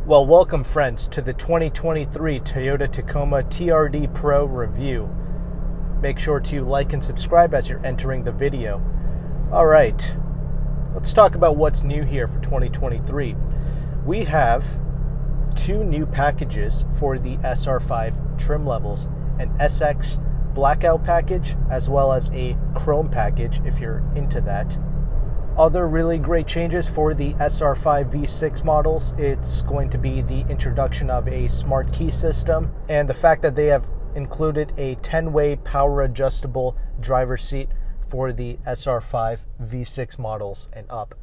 Well, welcome friends to the 2023 Toyota Tacoma TRD Pro review. Make sure to like and subscribe as you're entering the video. All right, let's talk about what's new here for 2023. We have two new packages for the SR5 trim levels, an SX blackout package as well as a chrome package if you're into that. Other really great changes for the SR5 V6 models, it's going to be the introduction of a smart key system and the fact that they have included a 10-way power adjustable driver's seat for the SR5 V6 models and up.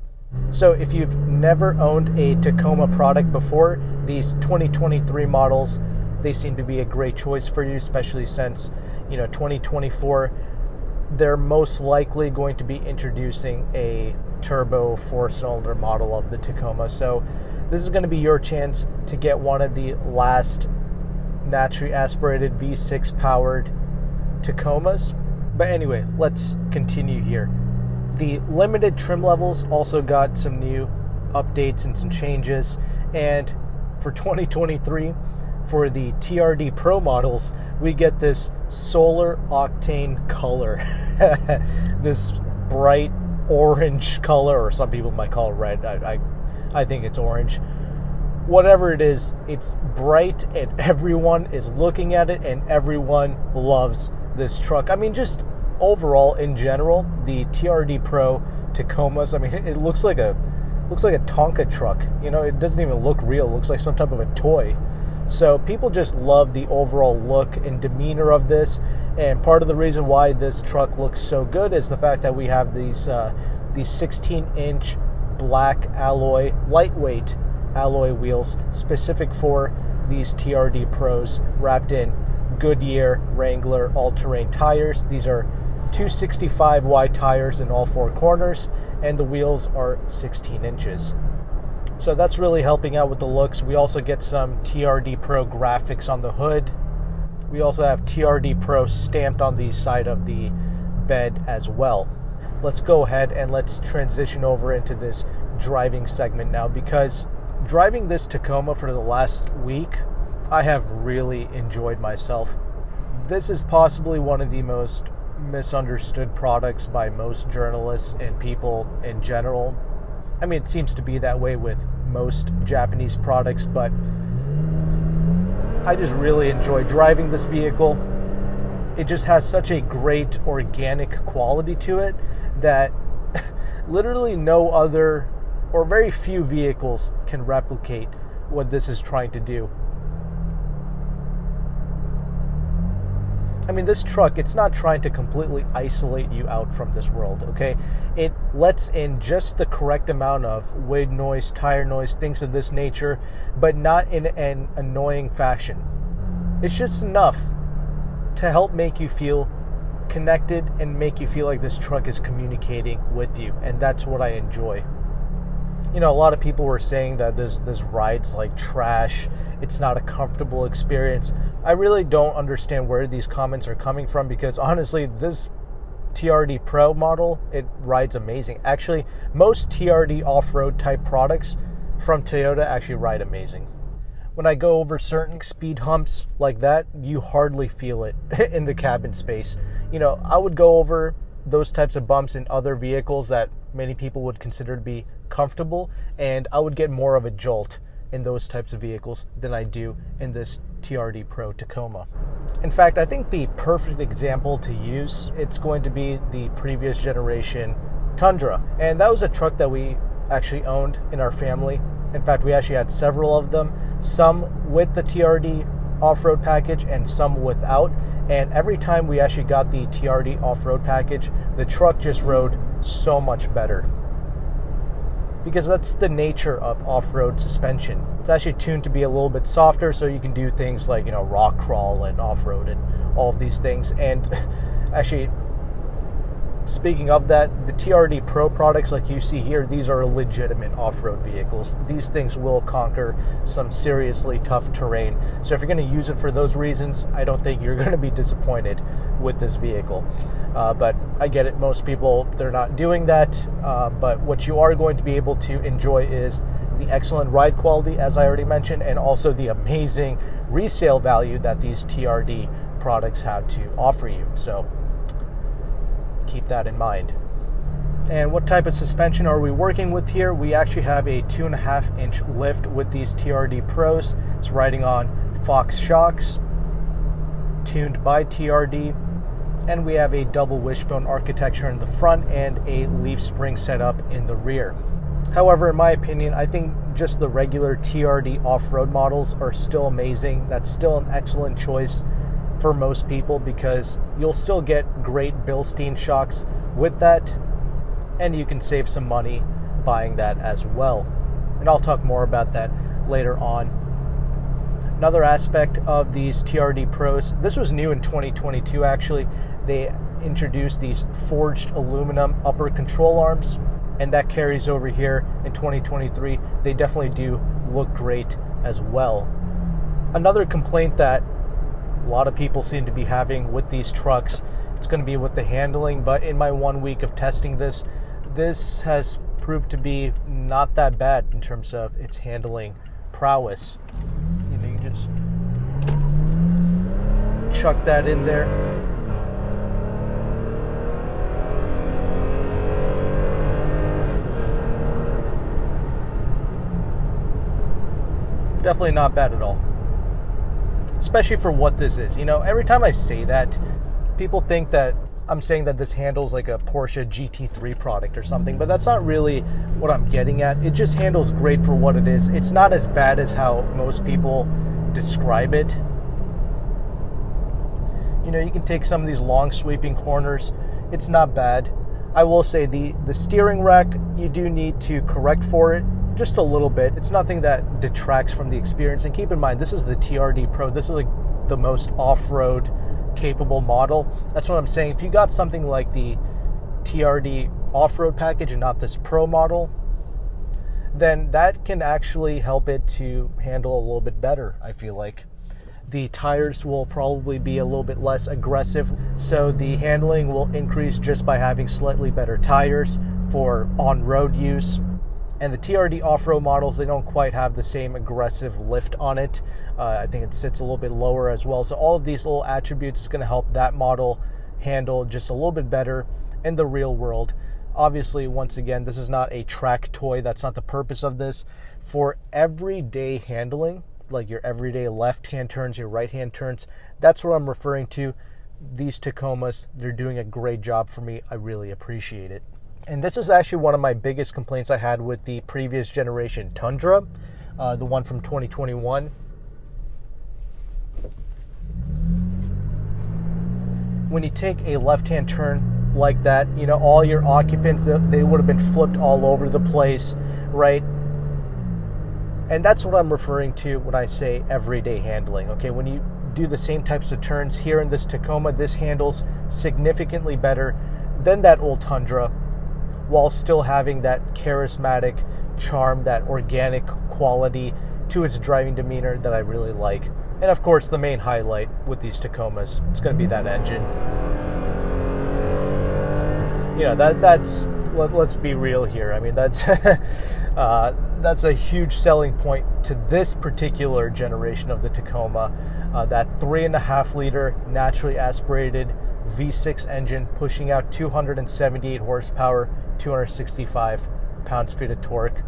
So if you've never owned a Tacoma product before, these 2023 models, they seem to be a great choice for you, especially since 2024 they're most likely going to be introducing a turbo 4-cylinder model of the Tacoma. So this is going to be your chance to get one of the last naturally aspirated V6 powered Tacomas. But anyway, let's continue here. The limited trim levels also got some new updates and some changes. And for 2023, for the TRD Pro models, we get this solar octane color. This bright orange color, or some people might call it red. I think it's orange. Whatever it is, it's bright and everyone is looking at it and everyone loves this truck. I mean, just overall in general, the TRD Pro Tacomas, I mean, it looks like a Tonka truck. It doesn't even look real. It looks like some type of a toy. So people just love the overall look and demeanor of this, and part of the reason why this truck looks so good is the fact that we have these 16-inch black alloy, lightweight alloy wheels specific for these TRD Pros, wrapped in Goodyear Wrangler all-terrain tires. These are 265 wide tires in all four corners, and the wheels are 16 inches. So that's really helping out with the looks. We also get some TRD Pro graphics on the hood. We also have TRD Pro stamped on the side of the bed as well. Let's go ahead and let's transition over into this driving segment now, because driving this Tacoma for the last week, I have really enjoyed myself. This is possibly one of the most misunderstood products by most journalists and people in general. I mean, it seems to be that way with most Japanese products, but I just really enjoy driving this vehicle. It just has such a great organic quality to it that literally no other or very few vehicles can replicate what this is trying to do. I mean, this truck, it's not trying to completely isolate you out from this world, okay? It lets in just the correct amount of wind noise, tire noise, things of this nature, but not in an annoying fashion. It's just enough to help make you feel connected and make you feel like this truck is communicating with you, and that's what I enjoy. A lot of people were saying that this ride's like trash. It's not a comfortable experience. I really don't understand where these comments are coming from, because honestly, this TRD Pro model, it rides amazing. Actually, most TRD off-road type products from Toyota actually ride amazing. When I go over certain speed humps like that, you hardly feel it in the cabin space. I would go over those types of bumps in other vehicles that many people would consider to be comfortable, and I would get more of a jolt in those types of vehicles than I do in this TRD Pro Tacoma. In fact, I think the perfect example to use, it's going to be the previous generation Tundra, and that was a truck that we actually owned in our family. In fact, we actually had several of them, some with the TRD off-road package and some without, and every time we actually got the TRD off-road package, the truck just rode so much better, because that's the nature of off-road suspension. It's actually tuned to be a little bit softer, so you can do things like rock crawl and off-road and all of these things. And actually, speaking of that, the TRD Pro products like you see here, these are legitimate off-road vehicles. These things will conquer some seriously tough terrain. So if you're going to use it for those reasons, I don't think you're going to be disappointed with this vehicle. But I get it, most people, they're not doing that. But what you are going to be able to enjoy is the excellent ride quality, as I already mentioned, and also the amazing resale value that these TRD products have to offer you. So keep that in mind. And what type of suspension are we working with here? We actually have a 2.5-inch lift with these TRD Pros. It's riding on Fox shocks, tuned by TRD, and we have a double wishbone architecture in the front and a leaf spring setup in the rear. However, in my opinion, I think just the regular TRD off-road models are still amazing. That's still an excellent choice for most people because you'll still get great Bilstein shocks with that, and you can save some money buying that as well. And I'll talk more about that later on. Another aspect of these TRD Pros, this was new in 2022 actually, they introduced these forged aluminum upper control arms, and that carries over here in 2023. They definitely do look great as well. Another complaint that a lot of people seem to be having with these trucks, it's going to be with the handling, but in my 1 week of testing this has proved to be not that bad in terms of its handling prowess. You know, you just chuck that in there. Definitely not bad at all, especially for what this is. You know, every time I say that, people think that I'm saying that this handles like a Porsche GT3 product or something, but that's not really what I'm getting at. It just handles great for what it is. It's not as bad as how most people describe it. You know, you can take some of these long sweeping corners. It's not bad. I will say the steering rack, you do need to correct for it just a little bit. It's nothing that detracts from the experience. And keep in mind, this is the TRD Pro. This is like the most off-road capable model. That's what I'm saying. If you got something like the TRD off-road package and not this Pro model, then that can actually help it to handle a little bit better, I feel like. The tires will probably be a little bit less aggressive, so the handling will increase just by having slightly better tires for on-road use. And the TRD off-road models, they don't quite have the same aggressive lift on it. I think it sits a little bit lower as well. So all of these little attributes is going to help that model handle just a little bit better in the real world. Obviously, once again, this is not a track toy. That's not the purpose of this. For everyday handling, like your everyday left-hand turns, your right-hand turns, that's what I'm referring to. These Tacomas, they're doing a great job for me. I really appreciate it. And this is actually one of my biggest complaints I had with the previous generation Tundra, the one from 2021. When you take a left-hand turn like that, you know, all your occupants, they would have been flipped all over the place, right? And that's what I'm referring to when I say everyday handling, okay? When you do the same types of turns here in this Tacoma, this handles significantly better than that old Tundra, while still having that charismatic charm, that organic quality to its driving demeanor that I really like. And of course, the main highlight with these Tacomas, it's going to be that engine. You know, that's let's be real here. I mean, that's a huge selling point to this particular generation of the Tacoma. That 3.5 liter naturally aspirated V6 engine pushing out 278 horsepower, 265 pounds-feet of torque.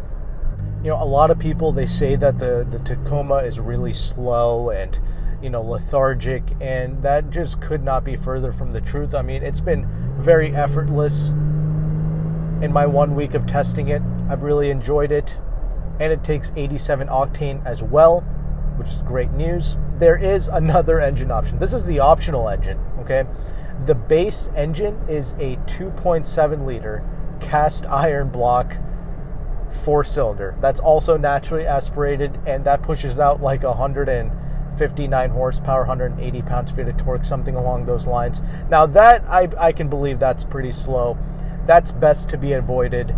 You know, a lot of people, they say that the Tacoma is really slow and, you know, lethargic, and that just could not be further from the truth. I mean, it's been very effortless in my 1 week of testing it. I've really enjoyed it, and it takes 87 octane as well, which is great news. There is another engine option. This is the optional engine, okay? The base engine is a 2.7 liter cast iron block 4-cylinder. That's also naturally aspirated, and that pushes out like 159 horsepower, 180 pounds-feet of torque, something along those lines. Now that I can believe that's pretty slow. That's best to be avoided.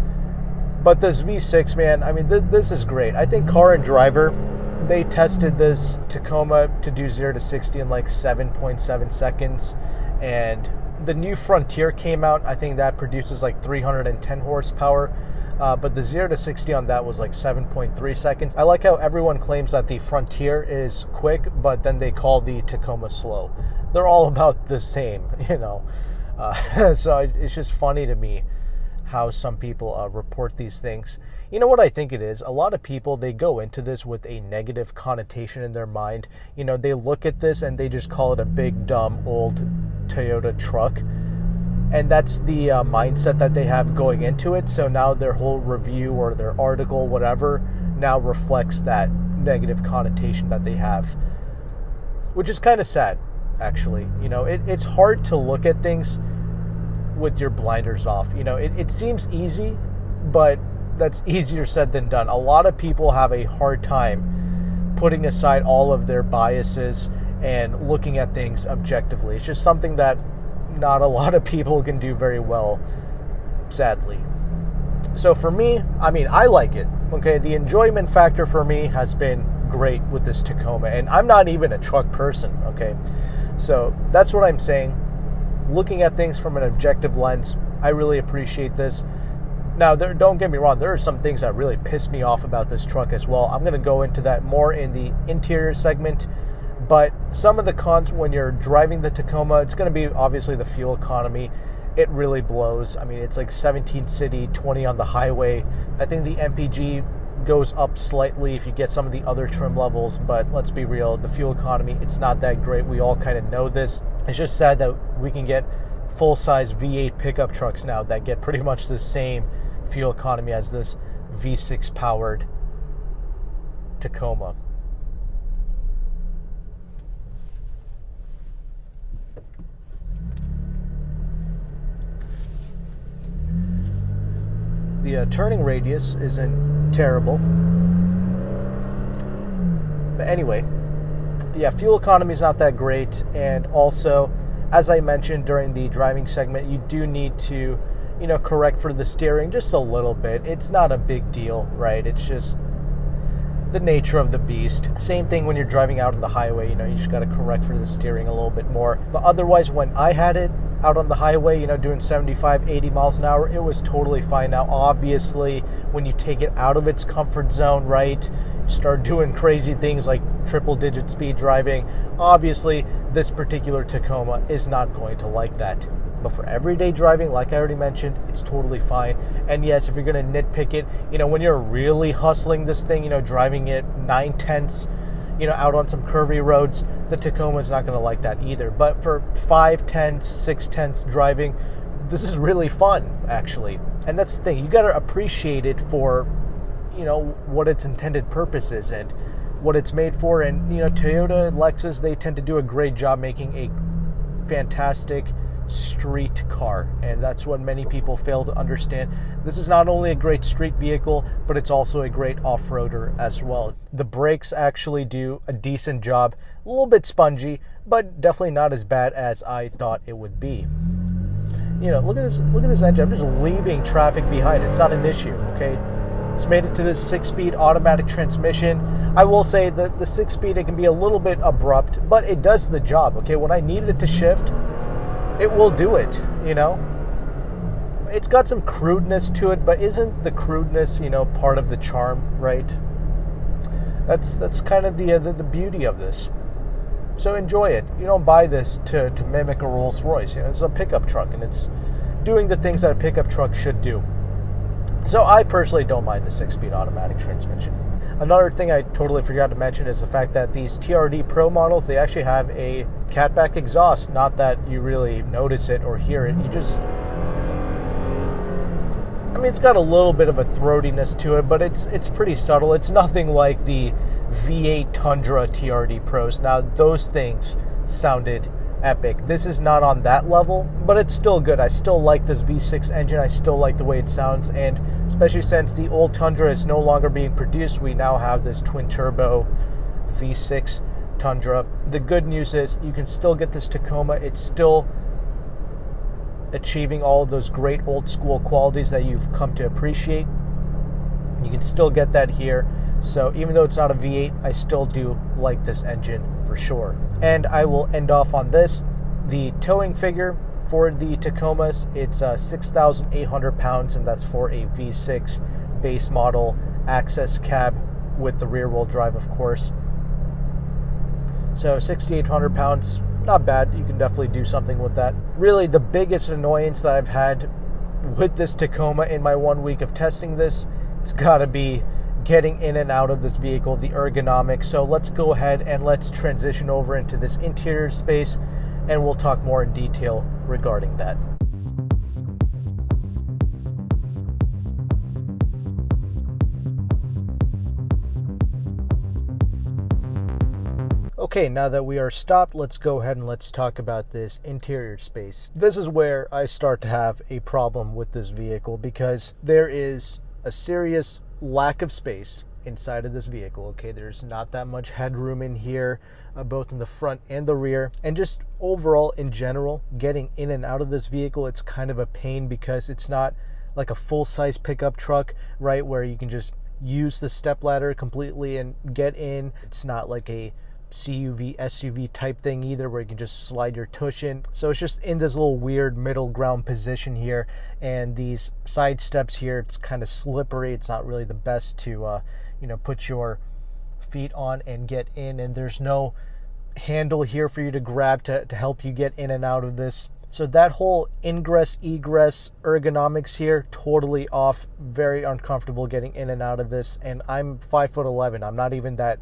But this V6, man, I mean, this is great. I think Car and Driver, they tested this Tacoma to do 0 to 60 in like 7.7 seconds. And the new Frontier came out. I think that produces like 310 horsepower. but the 0 to 60 on that was like 7.3 seconds. I like how everyone claims that the Frontier is quick, but then they call the Tacoma slow. They're all about the same, you know. So it's just funny to me how some people report these things. You know what I think it is? A lot of people, they go into this with a negative connotation in their mind. You know, they look at this and they just call it a big, dumb, old Toyota truck. And that's the mindset that they have going into it. So now their whole review or their article, whatever, now reflects that negative connotation that they have, which is kind of sad, actually. You know, it's hard to look at things with your blinders off. You know, it seems easy, but that's easier said than done. A lot of people have a hard time putting aside all of their biases and looking at things objectively. It's just something that not a lot of people can do very well, sadly. So for me, I mean, I like it. Okay, the enjoyment factor for me has been great with this Tacoma, and I'm not even a truck person, okay? So that's what I'm saying. Looking at things from an objective lens, I really appreciate this. Now, don't get me wrong, there are some things that really piss me off about this truck as well. I'm going to go into that more in the interior segment, but some of the cons when you're driving the Tacoma, it's going to be obviously the fuel economy. It really blows. I mean, it's like 17 city, 20 on the highway. I think the MPG goes up slightly if you get some of the other trim levels, but let's be real, the fuel economy, it's not that great. We all kind of know this. It's just sad that we can get full-size V8 pickup trucks now that get pretty much the same fuel economy as this V6 powered Tacoma. The turning radius isn't terrible. But anyway, yeah, fuel economy is not that great. And also, as I mentioned during the driving segment, you do need to, you know, correct for the steering just a little bit. It's not a big deal, right? It's just the nature of the beast. Same thing when you're driving out on the highway, you know, you just got to correct for the steering a little bit more. But otherwise, when I had it out on the highway, you know, doing 75, 80 miles an hour, it was totally fine. Now, obviously, when you take it out of its comfort zone, right, you start doing crazy things like triple-digit speed driving, obviously, this particular Tacoma is not going to like that. But for everyday driving, like I already mentioned, it's totally fine. And yes, if you're going to nitpick it, you know, when you're really hustling this thing, you know, driving it 9/10, you know, out on some curvy roads, the Tacoma is not going to like that either. But for 5/10, 6/10 driving, this is really fun, actually. And that's the thing. You got to appreciate it for, you know, what its intended purpose is and what it's made for. And, you know, Toyota and Lexus, they tend to do a great job making a fantastic street car, and that's what many people fail to understand. This is not only a great street vehicle, but it's also a great off-roader as well. The brakes actually do a decent job, a little bit spongy, but definitely not as bad as I thought it would be. You know, look at this engine. I'm just leaving traffic behind. It's not an issue, okay? It's made it to this 6-speed automatic transmission. I will say that the 6-speed, it can be a little bit abrupt, but it does the job, okay? When I needed it to shift, it will do it, you know? It's got some crudeness to it, but isn't the crudeness, you know, part of the charm, right? That's kind of the beauty of this. So enjoy it. You don't buy this to mimic a Rolls Royce. You know, it's a pickup truck, and it's doing the things that a pickup truck should do. So I personally don't mind the 6-speed automatic transmission. Another thing I totally forgot to mention is the fact that these TRD Pro models, they actually have a catback exhaust. Not that you really notice it or hear it. You just, I mean, it's got a little bit of a throatiness to it, but it's pretty subtle. It's nothing like the V8 Tundra TRD Pros. Now, those things sounded epic. This is not on that level, but it's still good. I still like this V6 engine. I still like the way it sounds, and especially since the old Tundra is no longer being produced, we now have this twin turbo V6 Tundra. The good news is you can still get this Tacoma. It's still achieving all of those great old school qualities that you've come to appreciate. You can still get that here. So even though it's not a V8, I still do like this engine for sure. And I will end off on this. The towing figure For the Tacomas, it's 6,800 pounds, and that's for a V6 base model access cab with the rear wheel drive, of course. So 6,800 pounds, not bad. You can definitely do something with that. Really, the biggest annoyance that I've had with this Tacoma in my 1 week of testing this, it's got to be getting in and out of this vehicle, the ergonomics. So let's go ahead and let's transition over into this interior space, and we'll talk more in detail regarding that. Okay, now that we are stopped, let's go ahead and let's talk about this interior space. This is where I start to have a problem with this vehicle, because there is a serious lack of space inside of this vehicle. Okay, there's not that much headroom in here, both in the front and the rear, and just overall in general, getting in and out of this vehicle, it's kind of a pain, because it's not like a full-size pickup truck, right, where you can just use the stepladder completely and get in. It's not like a CUV, SUV type thing either, where you can just slide your tush in. So it's just in this little weird middle ground position here, and these side steps here, it's kind of slippery. It's not really the best to put your feet on and get in, and there's no handle here for you to grab to help you get in and out of this. So that whole ingress egress ergonomics here, totally off. Very uncomfortable getting in and out of this, and I'm 5'11". I'm not even that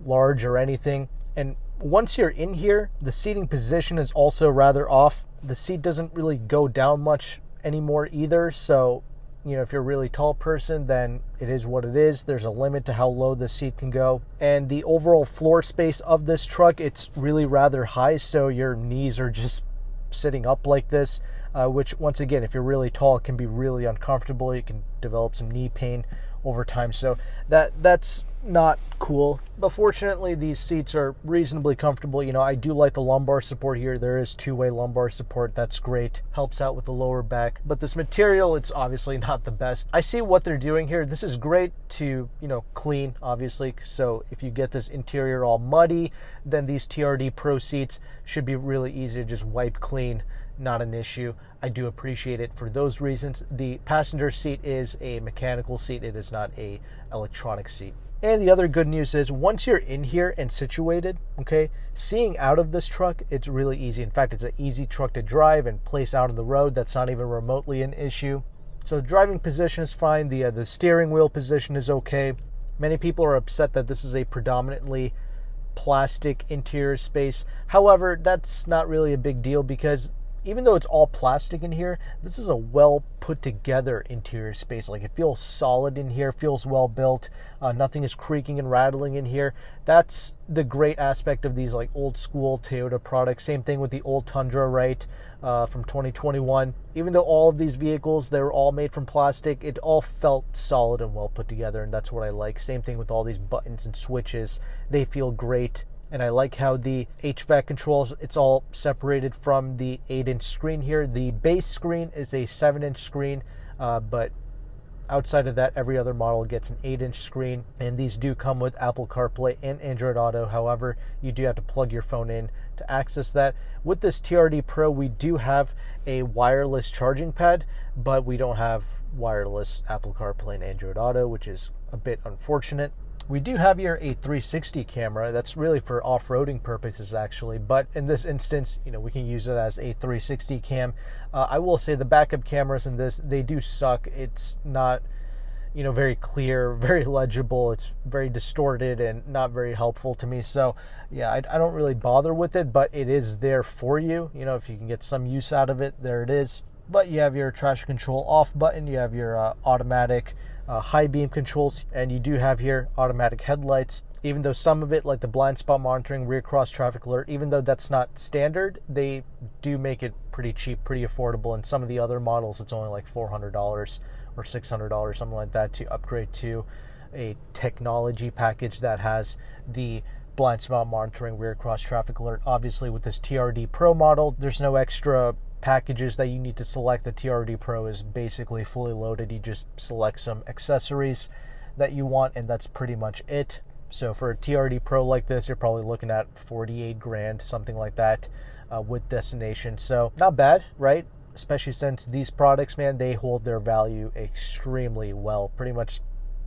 large or anything. And once you're in here, the seating position is also rather off. The seat doesn't really go down much anymore either. So, if you're a really tall person, then it is what it is. There's a limit to how low the seat can go. And the overall floor space of this truck, it's really rather high. So your knees are just sitting up like this, which once again, if you're really tall, it can be really uncomfortable. You can develop some knee pain over time. So that's not cool. But fortunately, these seats are reasonably comfortable. I do like the lumbar support here. There is two-way lumbar support. That's great. Helps out with the lower back. But this material, it's obviously not the best. I see what they're doing here. This is great to, clean, obviously. So if you get this interior all muddy, then these TRD Pro seats should be really easy to just wipe clean. Not an issue. I do appreciate it for those reasons. The passenger seat is a mechanical seat. It is not a electronic seat. And the other good news is, once you're in here and situated, okay, seeing out of this truck, it's really easy. In fact, it's an easy truck to drive and place out on the road. That's not even remotely an issue. So the driving position is fine. The steering wheel position is okay. Many people are upset that this is a predominantly plastic interior space. However, that's not really a big deal, because even though it's all plastic in here, this is a well put together interior space. Like, it feels solid in here, feels well built. Nothing is creaking and rattling in here. That's the great aspect of these like old school Toyota products. Same thing with the old Tundra, right, from 2021. Even though all of these vehicles, they were all made from plastic, it all felt solid and well put together, and that's what I like. Same thing with all these buttons and switches. They feel great. And I like how the HVAC controls, it's all separated from the 8-inch screen here. The base screen is a 7-inch screen, but outside of that, every other model gets an 8-inch screen. And these do come with Apple CarPlay and Android Auto. However, you do have to plug your phone in to access that. With this TRD Pro, we do have a wireless charging pad, but we don't have wireless Apple CarPlay and Android Auto, which is a bit unfortunate. We do have here a 360 camera. That's really for off-roading purposes, actually. But in this instance, we can use it as a 360 cam. I will say the backup cameras in this, they do suck. It's not, very clear, very legible. It's very distorted and not very helpful to me. So, yeah, I don't really bother with it, but it is there for you. If you can get some use out of it, there it is. But you have your traction control off button. You have your automatic high beam controls, and you do have here automatic headlights. Even though some of it, like the blind spot monitoring, rear cross traffic alert, even though that's not standard, they do make it pretty cheap, pretty affordable. And some of the other models, it's only like $400 or $600, something like that, to upgrade to a technology package that has the blind spot monitoring, rear cross traffic alert. Obviously, with this TRD Pro model, there's no extra packages that you need to select. The TRD Pro is basically fully loaded. You just select some accessories that you want, and that's pretty much it. So for a TRD Pro like this, you're probably looking at 48 grand, something like that. with Destination. So not bad, right? Especially since these products, man, they hold their value extremely well. Pretty much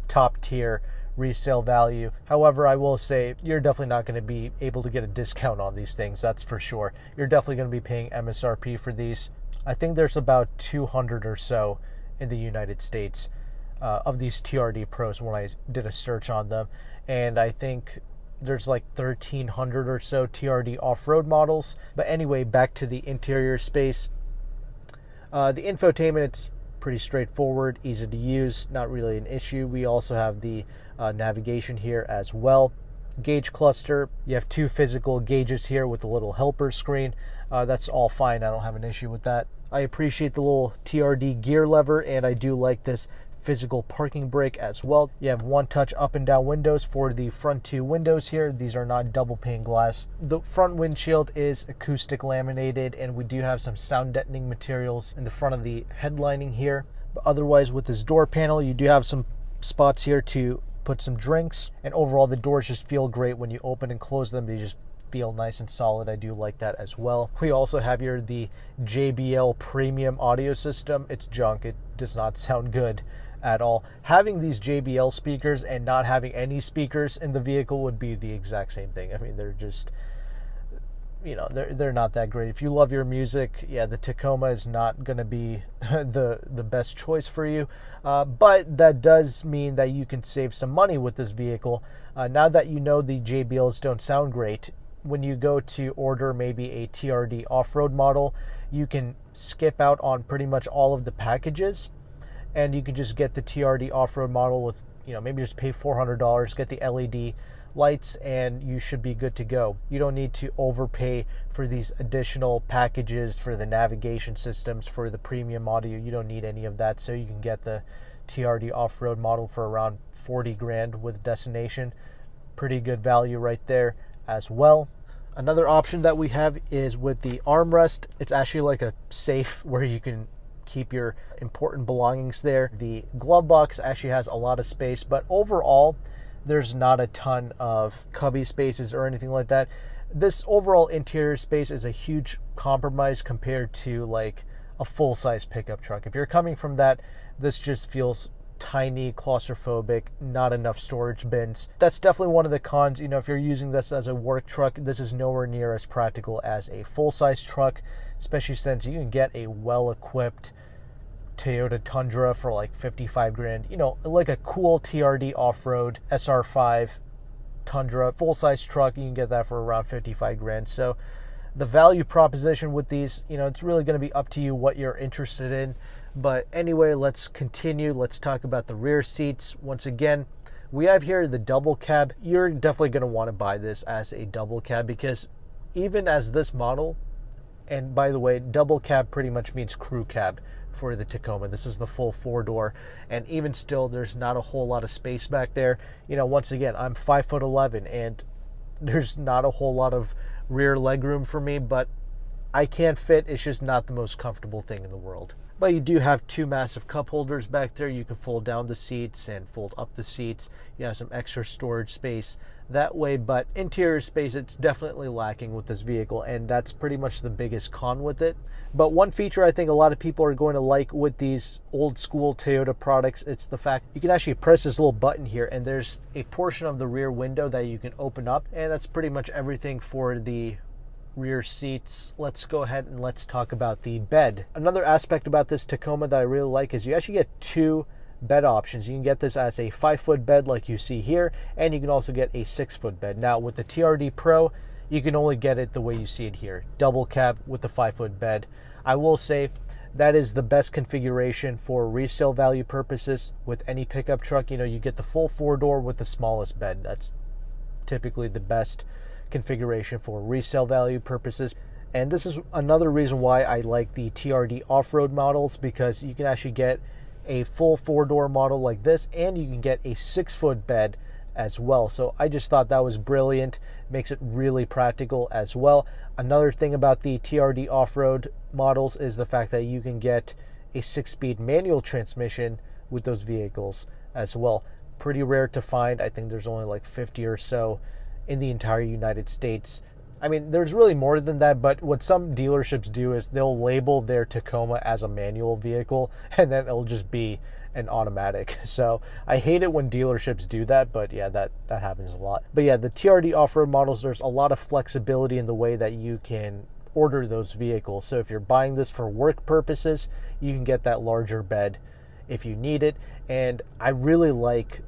top tier resale value. However, I will say you're definitely not going to be able to get a discount on these things. That's for sure. You're definitely going to be paying MSRP for these. I think there's about 200 or so in the United States of these TRD Pros when I did a search on them. And I think there's like 1,300 or so TRD off-road models. But anyway, back to the interior space. The infotainment, it's pretty straightforward, easy to use, not really an issue. We also have the navigation here as well. Gauge cluster, you have 2 physical gauges here with a little helper screen. That's all fine, I don't have an issue with that. I appreciate the little TRD gear lever, and I do like this physical parking brake as well. You have one touch up and down windows for the front 2 windows here. These are not double pane glass. The front windshield is acoustic laminated, and we do have some sound deadening materials in the front of the headlining here. But otherwise, with this door panel, you do have some spots here to put some drinks, and overall the doors just feel great when you open and close them. They just feel nice and solid. I do like that as well. We also have here the JBL premium audio system. It's junk. It does not sound good at all. Having these JBL speakers and not having any speakers in the vehicle would be the exact same thing. I mean, they're just, you know, they're not that great. If you love your music, yeah, the Tacoma is not going to be the best choice for you. But that does mean that you can save some money with this vehicle. Now that you know the JBLs don't sound great, when you go to order maybe a TRD off-road model, you can skip out on pretty much all of the packages, and you can just get the TRD off-road model with, you know, maybe just pay $400, get the LED lights, and you should be good to go. You don't need to overpay for these additional packages for the navigation systems, for the premium audio. You don't need any of that, so you can get the TRD off-road model for around 40 grand with Destination. Pretty good value right there as well. Another option that we have is with the armrest. It's actually like a safe where you can keep your important belongings there. The glove box actually has a lot of space, but overall there's not a ton of cubby spaces or anything like that. This overall interior space is a huge compromise compared to like a full-size pickup truck. If you're coming from that, this just feels tiny, claustrophobic, not enough storage bins. That's definitely one of the cons. You know, if you're using this as a work truck, this is nowhere near as practical as a full-size truck, especially since you can get a well-equipped Toyota Tundra for like 55 grand. You know, like a cool TRD off-road SR5 Tundra full-size truck, you can get that for around 55 grand. So the value proposition with these, you know, it's really going to be up to you what you're interested in. But anyway, let's continue. Let's talk about the rear seats. Once again, we have here the double cab. You're definitely going to want to buy this as a double cab, because even as this model, and by the way, double cab pretty much means crew cab for the Tacoma. This is the full 4-door, and even still, there's not a whole lot of space back there. You know, once again, I'm 5'11", and there's not a whole lot of rear legroom for me, but I can't fit. It's just not the most comfortable thing in the world. But you do have 2 massive cup holders back there. You can fold down the seats and fold up the seats. You have some extra storage space that way, but interior space, it's definitely lacking with this vehicle, and that's pretty much the biggest con with it. But one feature I think a lot of people are going to like with these old school Toyota products, it's the fact you can actually press this little button here, and there's a portion of the rear window that you can open up, and that's pretty much everything for the rear seats. Let's go ahead and let's talk about the bed. Another aspect about this Tacoma that I really like is you actually get 2 bed options. You can get this as a 5-foot bed like you see here, and you can also get a 6-foot bed. Now with the TRD Pro, you can only get it the way you see it here, double cab with the 5-foot bed. I will say that is the best configuration for resale value purposes with any pickup truck. You know, you get the full 4-door with the smallest bed. That's typically the best configuration for resale value purposes. And this is another reason why I like the TRD off-road models, because you can actually get a full 4-door model like this, and you can get a 6-foot bed as well. So I just thought that was brilliant. Makes it really practical as well. Another thing about the TRD off-road models is the fact that you can get a 6-speed manual transmission with those vehicles as well. Pretty rare to find. I think there's only like 50 or so in the entire United States. I mean, there's really more than that, but what some dealerships do is they'll label their Tacoma as a manual vehicle, and then it'll just be an automatic. So I hate it when dealerships do that, but yeah, that happens a lot. But yeah, the TRD off-road models, there's a lot of flexibility in the way that you can order those vehicles. So if you're buying this for work purposes, you can get that larger bed if you need it. And I really like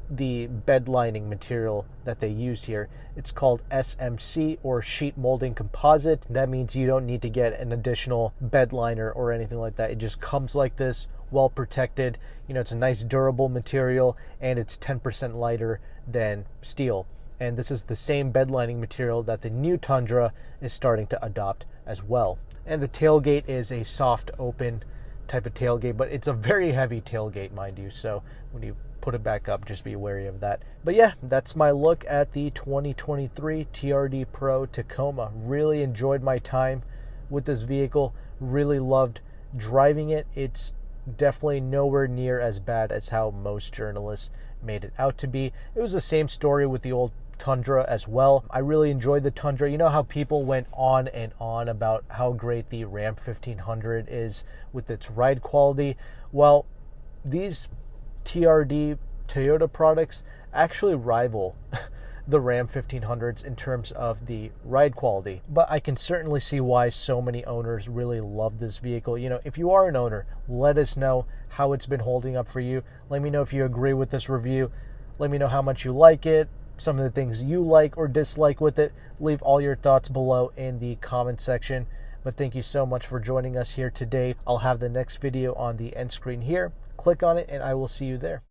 the bed lining material that they use here. It's called SMC, or sheet molding composite. That means you don't need to get an additional bed liner or anything like that. It just comes like this, well protected. You know, it's a nice durable material, and it's 10% lighter than steel. And this is the same bed lining material that the new Tundra is starting to adopt as well. And the tailgate is a soft open type of tailgate, but it's a very heavy tailgate, mind you. So when you put it back up, just be wary of that. But yeah, that's my look at the 2023 TRD Pro Tacoma. Really enjoyed my time with this vehicle. Really loved driving it. It's definitely nowhere near as bad as how most journalists made it out to be. It was the same story with the old Tundra as well. I really enjoyed the Tundra. You know how people went on and on about how great the Ram 1500 is with its ride quality? Well, these TRD Toyota products actually rival the Ram 1500s in terms of the ride quality. But I can certainly see why so many owners really love this vehicle. You know, if you are an owner, let us know how it's been holding up for you. Let me know if you agree with this review. Let me know how much you like it, some of the things you like or dislike with it. Leave all your thoughts below in the comment section. But thank you so much for joining us here today. I'll have the next video on the end screen here. Click on it and I will see you there.